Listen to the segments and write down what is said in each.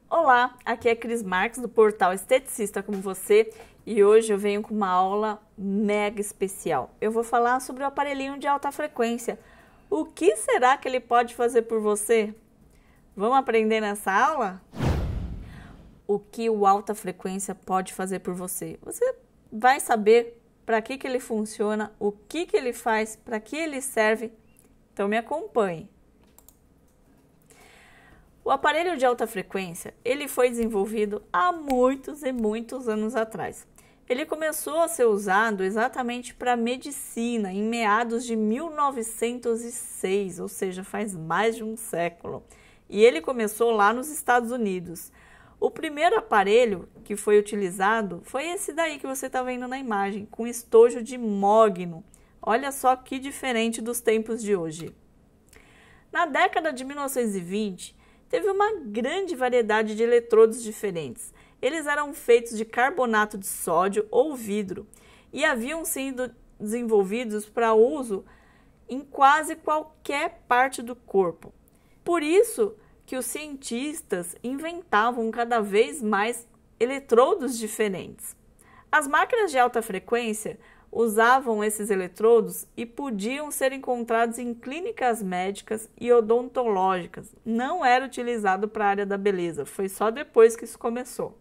Olá, aqui é Cris Marques do portal Esteticista Como Você e hoje eu venho com uma aula mega especial. Eu vou falar sobre o aparelhinho de alta frequência. O que será que ele pode fazer por você? Vamos aprender nessa aula? O que o alta frequência pode fazer por você? Você vai saber para que ele funciona, o que ele faz, para que ele serve. Então me acompanhe. O aparelho de alta frequência, ele foi desenvolvido há muitos e muitos anos atrás. Ele começou a ser usado exatamente para medicina em meados de 1906, ou seja, faz mais de um século. E ele começou lá nos Estados Unidos. O primeiro aparelho que foi utilizado foi esse daí que você está vendo na imagem, com estojo de mogno. Olha só que diferente dos tempos de hoje. Na década de 1920, teve uma grande variedade de eletrodos diferentes. Eles eram feitos de carbonato de sódio ou vidro e haviam sido desenvolvidos para uso em quase qualquer parte do corpo. Por isso que os cientistas inventavam cada vez mais eletrodos diferentes. As máquinas de alta frequência usavam esses eletrodos e podiam ser encontrados em clínicas médicas e odontológicas. Não era utilizado para a área da beleza, foi só depois que isso começou.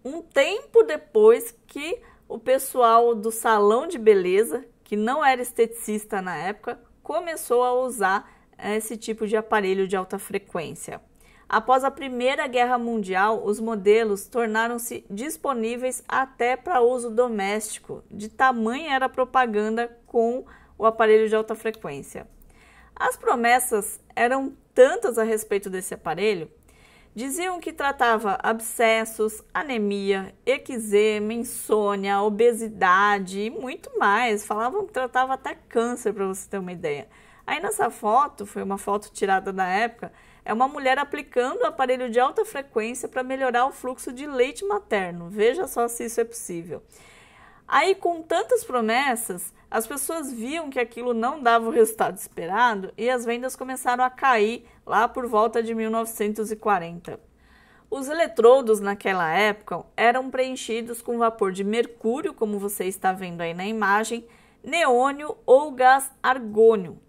Um tempo depois que o pessoal do salão de beleza, que não era esteticista na época, começou a usar esse tipo de aparelho de alta frequência. Após a Primeira Guerra Mundial, os modelos tornaram-se disponíveis até para uso doméstico, de tamanha era a propaganda com o aparelho de alta frequência. As promessas eram tantas a respeito desse aparelho, diziam que tratava abscessos, anemia, eczema, insônia, obesidade e muito mais. Falavam que tratava até câncer, para você ter uma ideia. Aí nessa foto, foi uma foto tirada na época, é uma mulher aplicando o aparelho de alta frequência para melhorar o fluxo de leite materno. Veja só se isso é possível. Aí, com tantas promessas, as pessoas viam que aquilo não dava o resultado esperado e as vendas começaram a cair lá por volta de 1940. Os eletrodos naquela época eram preenchidos com vapor de mercúrio, como você está vendo aí na imagem, neônio ou gás argônio.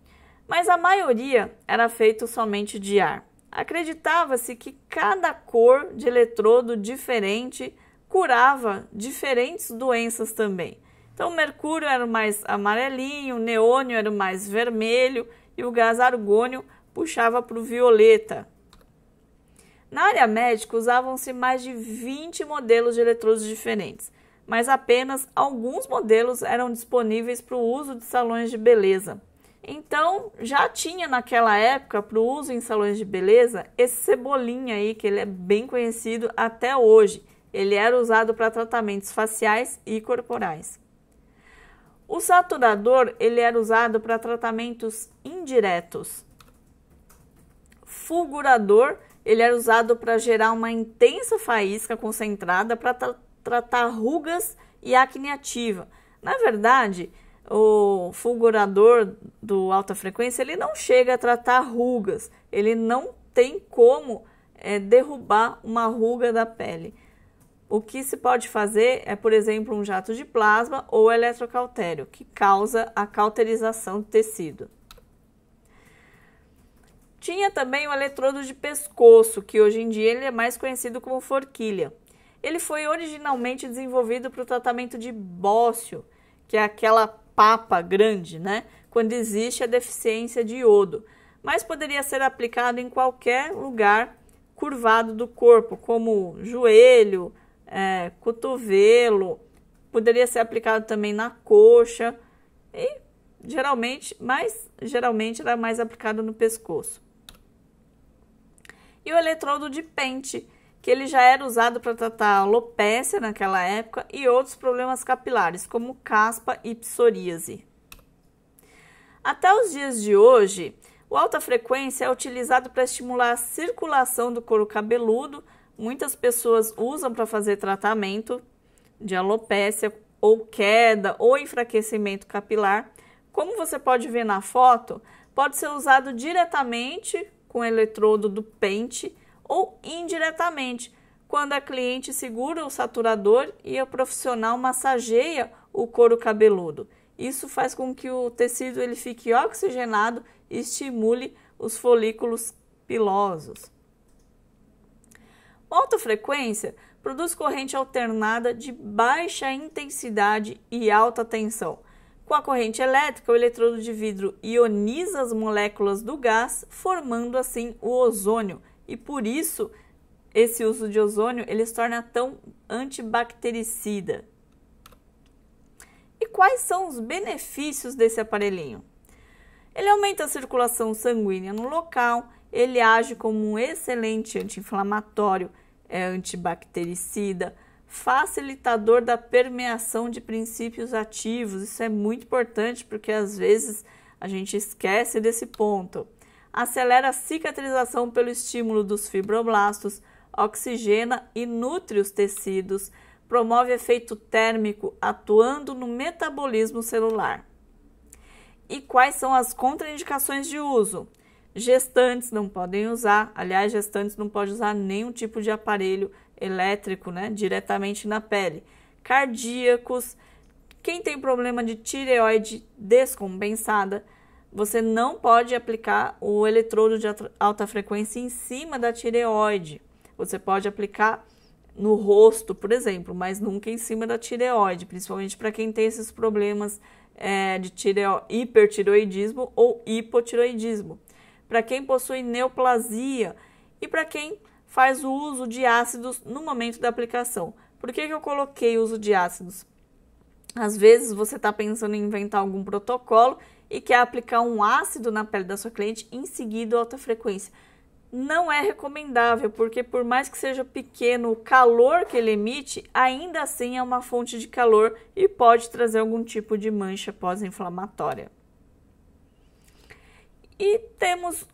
Mas a maioria era feito somente de ar. Acreditava-se que cada cor de eletrodo diferente curava diferentes doenças também. Então, o mercúrio era o mais amarelinho, o neônio era o mais vermelho e o gás argônio puxava para o violeta. Na área médica, usavam-se mais de 20 modelos de eletrodos diferentes, mas apenas alguns modelos eram disponíveis para o uso de salões de beleza. Então, já tinha naquela época, para o uso em salões de beleza, esse cebolinha aí, que ele é bem conhecido até hoje. Ele era usado para tratamentos faciais e corporais. O saturador, ele era usado para tratamentos indiretos. Fulgurador, ele era usado para gerar uma intensa faísca concentrada para tratar rugas e acne ativa. Na verdade, o fulgurador do alta frequência, ele não chega a tratar rugas, ele não tem como derrubar uma ruga da pele. O que se pode fazer é, por exemplo, um jato de plasma ou eletrocautério, que causa a cauterização do tecido. Tinha também o eletrodo de pescoço, que hoje em dia ele é mais conhecido como forquilha. Ele foi originalmente desenvolvido para o tratamento de bócio, que é aquela papa grande, né? Quando existe a deficiência de iodo, mas poderia ser aplicado em qualquer lugar curvado do corpo, como joelho, cotovelo, poderia ser aplicado também na coxa e geralmente era mais aplicado no pescoço. E o eletrodo de pente, que ele já era usado para tratar alopécia naquela época e outros problemas capilares, como caspa e psoríase. Até os dias de hoje, o alta frequência é utilizado para estimular a circulação do couro cabeludo. Muitas pessoas usam para fazer tratamento de alopécia ou queda ou enfraquecimento capilar. Como você pode ver na foto, pode ser usado diretamente com o eletrodo do pente ou indiretamente, quando a cliente segura o saturador e o profissional massageia o couro cabeludo. Isso faz com que o tecido ele fique oxigenado e estimule os folículos pilosos. A alta frequência produz corrente alternada de baixa intensidade e alta tensão. Com a corrente elétrica, o eletrodo de vidro ioniza as moléculas do gás, formando assim o ozônio. E por isso, esse uso de ozônio ele se torna tão antibactericida. E quais são os benefícios desse aparelhinho? Ele aumenta a circulação sanguínea no local, ele age como um excelente anti-inflamatório, é antibactericida, facilitador da permeação de princípios ativos. Isso é muito importante porque às vezes a gente esquece desse ponto. Acelera a cicatrização pelo estímulo dos fibroblastos, oxigena e nutre os tecidos, promove efeito térmico atuando no metabolismo celular. E quais são as contraindicações de uso? Gestantes não podem usar, aliás, gestantes não podem usar nenhum tipo de aparelho elétrico, diretamente na pele. Cardíacos, quem tem problema de tireoide descompensada, você não pode aplicar o eletrodo de alta frequência em cima da tireoide. Você pode aplicar no rosto, por exemplo, mas nunca em cima da tireoide, principalmente para quem tem esses problemas de hipertireoidismo ou hipotireoidismo. Para quem possui neoplasia e para quem faz o uso de ácidos no momento da aplicação. Por que eu coloquei o uso de ácidos? Às vezes você está pensando em inventar algum protocolo e quer aplicar um ácido na pele da sua cliente em seguida a alta frequência. Não é recomendável, porque por mais que seja pequeno o calor que ele emite, ainda assim é uma fonte de calor e pode trazer algum tipo de mancha pós-inflamatória. E temos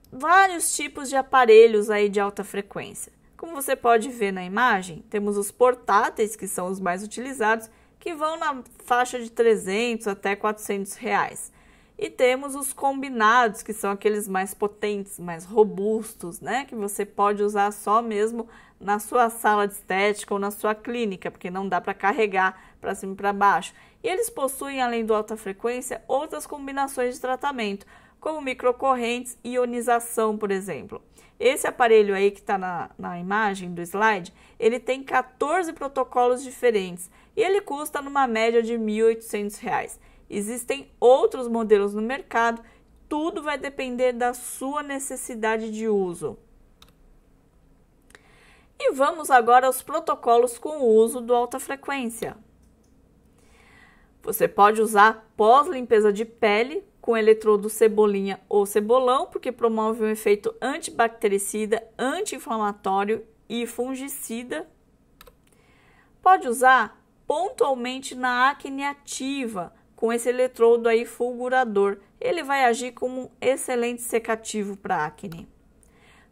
vários tipos de aparelhos aí de alta frequência. Como você pode ver na imagem, temos os portáteis, que são os mais utilizados, que vão na faixa de 300 até 400 reais. E temos os combinados, que são aqueles mais potentes, mais robustos, que você pode usar só mesmo na sua sala de estética ou na sua clínica, porque não dá para carregar para cima e para baixo. E eles possuem, além do alta frequência, outras combinações de tratamento, como microcorrentes e ionização, por exemplo. Esse aparelho aí que está na imagem do slide, ele tem 14 protocolos diferentes e ele custa numa média de R$ 1.800. Existem outros modelos no mercado, tudo vai depender da sua necessidade de uso. E vamos agora aos protocolos com o uso do alta frequência. Você pode usar pós-limpeza de pele com eletrodo cebolinha ou cebolão, porque promove um efeito antibactericida, anti-inflamatório e fungicida. Pode usar pontualmente na acne ativa, com esse eletrodo aí fulgurador. Ele vai agir como um excelente secativo para acne.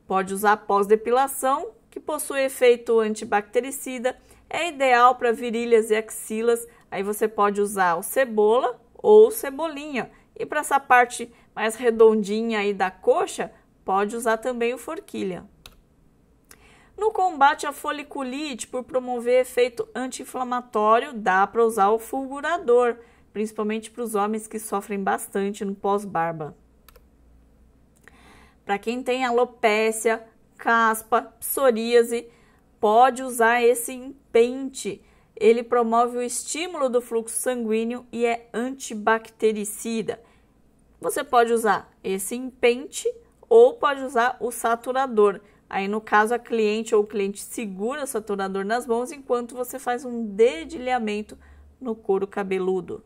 Pode usar pós-depilação, que possui efeito antibactericida, é ideal para virilhas e axilas. Aí você pode usar o cebola ou cebolinha. E para essa parte mais redondinha aí da coxa, pode usar também o forquilha. No combate à foliculite, por promover efeito anti-inflamatório, dá para usar o fulgurador, principalmente para os homens que sofrem bastante no pós-barba. Para quem tem alopécia, caspa, psoríase, pode usar esse impente. Ele promove o estímulo do fluxo sanguíneo e é antibactericida. Você pode usar esse impente ou pode usar o saturador. Aí, no caso, a cliente ou o cliente segura o saturador nas mãos enquanto você faz um dedilhamento no couro cabeludo.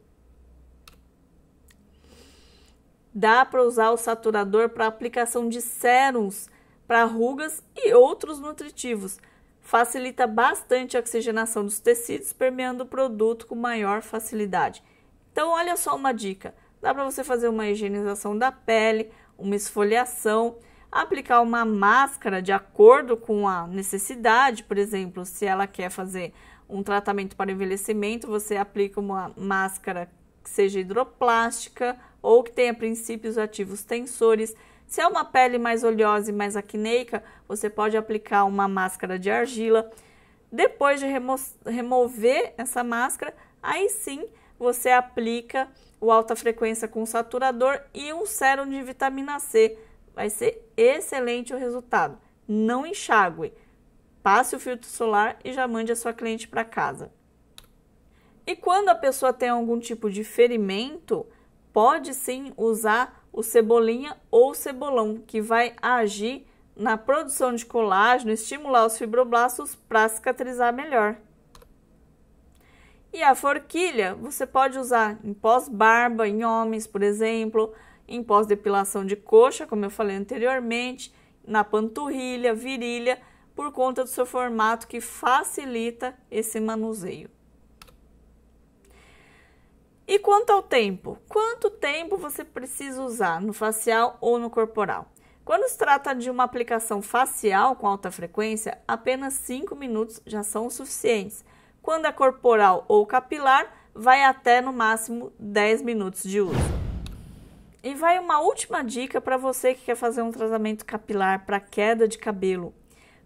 Dá para usar o saturador para aplicação de sérums para rugas e outros nutritivos. Facilita bastante a oxigenação dos tecidos, permeando o produto com maior facilidade. Então, olha só uma dica. Dá para você fazer uma higienização da pele, uma esfoliação, aplicar uma máscara de acordo com a necessidade. Por exemplo, se ela quer fazer um tratamento para envelhecimento, você aplica uma máscara que seja hidroplástica ou que tenha princípios ativos tensores. Se é uma pele mais oleosa e mais acneica, você pode aplicar uma máscara de argila. Depois de remover essa máscara, aí sim você aplica o alta frequência com saturador e um sérum de vitamina C. Vai ser excelente o resultado. Não enxague. Passe o filtro solar e já mande a sua cliente para casa. E quando a pessoa tem algum tipo de ferimento, pode sim usar o cebolinha ou cebolão, que vai agir na produção de colágeno, estimular os fibroblastos para cicatrizar melhor. E a forquilha você pode usar em pós-barba, em homens, por exemplo, em pós-depilação de coxa, como eu falei anteriormente, na panturrilha, virilha, por conta do seu formato que facilita esse manuseio. E quanto ao tempo? Quanto tempo você precisa usar no facial ou no corporal? Quando se trata de uma aplicação facial com alta frequência, apenas 5 minutos já são o suficientes. Quando é corporal ou capilar, vai até no máximo 10 minutos de uso. E vai uma última dica para você que quer fazer um tratamento capilar para queda de cabelo.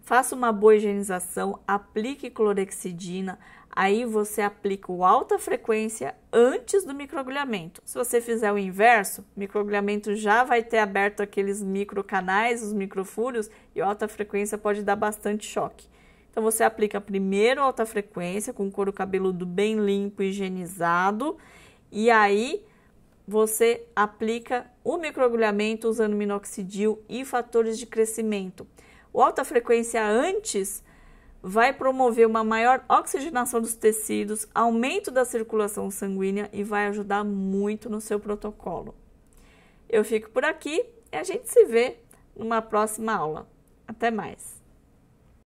Faça uma boa higienização, aplique clorexidina, aí você aplica o alta frequência antes do microagulhamento. Se você fizer o inverso, o microagulhamento já vai ter aberto aqueles microcanais, os microfúrios, e a alta frequência pode dar bastante choque. Então você aplica primeiro a alta frequência com o couro cabeludo bem limpo, higienizado, e aí você aplica o microagulhamento usando minoxidil e fatores de crescimento. O alta frequência antes vai promover uma maior oxigenação dos tecidos, aumento da circulação sanguínea e vai ajudar muito no seu protocolo. Eu fico por aqui e a gente se vê numa próxima aula. Até mais!